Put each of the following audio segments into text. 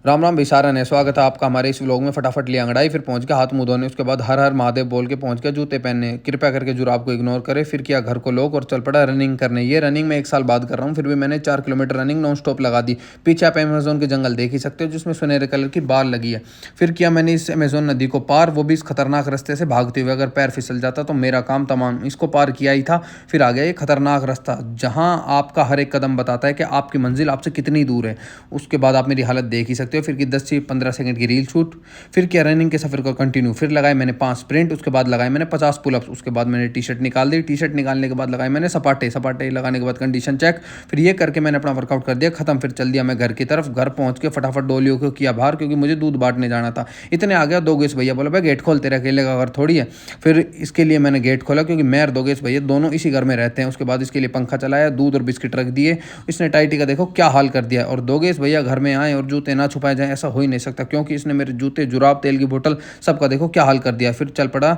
राम राम बिसारन है। स्वागत है आपका हमारे इस व्लॉग में। फटाफट लिया अंगड़ाई, फिर पहुंच गया हाथ मुंह धोने, उसके बाद हर हर महादेव बोल के पहुंच गया जूते पहनने। कृपया करके जुराब को इग्नोर करे। फिर किया घर को लॉक और चल पड़ा रनिंग करने। ये रनिंग में 1 साल बाद कर रहा हूँ, फिर भी मैंने 4 किलोमीटर रनिंग नॉन स्टॉप लगा दी। पीछे आप अमेजोन के जंगल देख ही सकते हो जिसमें सुनहरे कलर की बाल लगी है। फिर किया मैंने इस अमेजोन नदी को पार, वो भी इस खतरनाक रास्ते से भागते हुए। अगर पैर फिसल जाता तो मेरा काम तमाम। इसको पार किया ही था, फिर आ गया ये खतरनाक रास्ता जहाँ आपका हर एक कदम बताता है कि आपकी मंजिल आपसे कितनी दूर है। उसके बाद आप मेरी हालत देख ही सकते हो। फिर की 10 से 15 सेकंड की रील शूट, फिर किया रनिंग के सफर को कंटिन्यू। फिर लगाए मैंने 5 स्प्रिंट, उसके बाद लगाए मैंने 50 पुलअप्स। उसके बाद मैंने टी शर्ट निकाल दी। टी शर्ट निकालने के बाद लगाए मैंने सपाटे। सपाटे लगाने के बाद कंडीशन चेक। फिर ये करके मैंने अपना वर्कआउट कर दिया खत्म। फिर चल दिया मैं घर की तरफ। घर पहुंच के फटाफट डोलियों को किया बाहर, क्योंकि मुझे दूध बांटने जाना था। इतने आ गया दोगेश भैया, बोला भाई गेट खोल, तेरे अकेले का घर थोड़ी है। फिर इसके लिए मैंने गेट खोला, क्योंकि मैं और दोगेश भैया दोनों इसी घर में रहते हैं। उसके बाद इसके लिए पंखा चलाया, दूध और बिस्किट रख दिए। इसने टाइटी का देखो क्या हाल कर दिया। और दोगेश भैया घर में आए और जूते ना छुपाए जाए ऐसा हो ही नहीं सकता, क्योंकि इसने मेरे जूते, जुराब, तेल की बोतल सबका देखो क्या हाल कर दिया। फिर चल पड़ा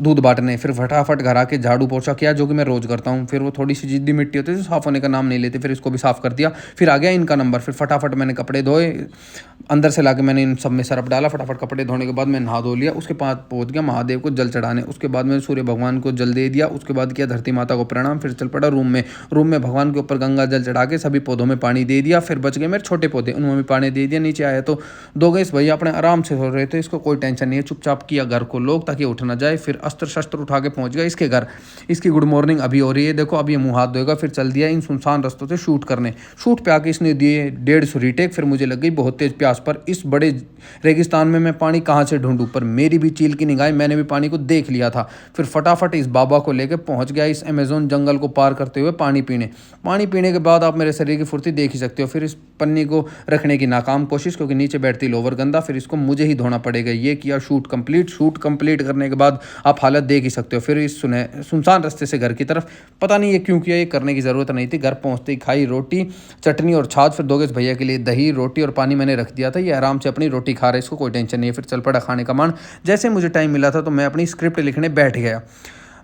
दूध बांटने। फिर फटाफट घर आके झाड़ू पोछा किया, जो कि मैं रोज करता हूँ। फिर वो थोड़ी सी जिद्दी मिट्टी होती है, साफ होने का नाम नहीं लेते, फिर इसको भी साफ कर दिया। फिर आ गया इनका नंबर। फिर फटाफट मैंने कपड़े धोए, अंदर से लाके मैंने इन सब में सरफ डाला। फटाफट कपड़े धोने के बाद मैं नहा धो लिया। उसके बाद पहुंच गया महादेव को जल चढ़ाने। उसके बाद मैंने सूर्य भगवान को जल दे दिया। उसके बाद किया धरती माता को प्रणाम। फिर चल पड़ा रूम में। रूम में भगवान के ऊपर गंगा जल चढ़ा के सभी पौधों में पानी दे दिया। फिर बच गए मेरे छोटे पौधे, उनमें भी पानी दे दिया। नीचे आया तो दोगेश भैया अपने आराम से सो रहे थे, इसको कोई टेंशन नहीं है। चुपचाप किया घर को लोग ताकि उठ ना जाए। फिर अस्त्र शस्त्र उठा के पहुंच गया इसके घर। इसकी गुड मॉर्निंग अभी हो रही है, देखो अभी ये मुंह हाथ धोएगा। फिर चल दिया इन सुनसान रस्तों से शूट करने। शूट पे आके इसने दिए 150 रीटेक। फिर मुझे लग गई बहुत तेज प्यास, पर इस बड़े रेगिस्तान में मैं पानी कहाँ से ढूंढूं। पर मेरी भी चील की निगाह, मैंने भी पानी को देख लिया था। फिर फटाफट इस बाबा को लेकर पहुंच गया इस अमेजोन जंगल को पार करते हुए पानी पीने। पानी पीने के बाद आप मेरे शरीर की फुर्ती देख ही सकते हो। फिर इस पन्नी को रखने की नाकाम कोशिश, क्योंकि नीचे बैठती लोवर गंदा। फिर इसको मुझे ही धोना पड़ेगा। ये किया शूट कंप्लीट। शूट कंप्लीट करने के बाद आप हालत देख ही सकते हो। फिर इस सुनसान रास्ते से घर की तरफ, पता नहीं ये क्यों किया, ये करने की ज़रूरत नहीं थी। घर पहुंचते ही खाई रोटी, चटनी और छाछ। फिर दोगेश भैया के लिए दही, रोटी और पानी मैंने रख दिया था। ये आराम से अपनी रोटी खा रहे, इसको कोई टेंशन नहीं है। फिर चल पड़ा खाने का मान। जैसे मुझे टाइम मिला था तो मैं अपनी स्क्रिप्ट लिखने बैठ गया।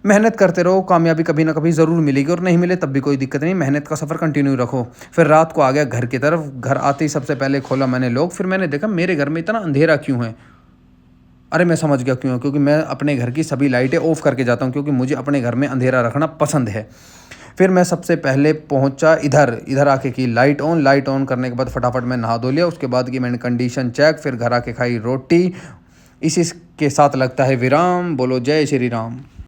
मेहनत करते रहो, कामयाबी कभी ना कभी ज़रूर मिलेगी, और नहीं मिले तब भी कोई दिक्कत नहीं, मेहनत का सफ़र कंटिन्यू रखो। फिर रात को आ गया घर की तरफ। घर आते ही सबसे पहले खोला मैंने लॉक। फिर मैंने देखा मेरे घर में इतना अंधेरा क्यों है। अरे मैं समझ गया क्यों है, क्योंकि मैं अपने घर की सभी लाइटें ऑफ करके जाता हूँ, क्योंकि मुझे अपने घर में अंधेरा रखना पसंद है। फिर मैं सबसे पहले पहुंचा इधर आके की लाइट ऑन। लाइट ऑन करने के बाद फटाफट मैं नहा धो लिया। उसके बाद की मैंने कंडीशन चेक। फिर घर आके खाई रोटी। इसी के साथ लगता है विराम। बोलो जय श्री राम।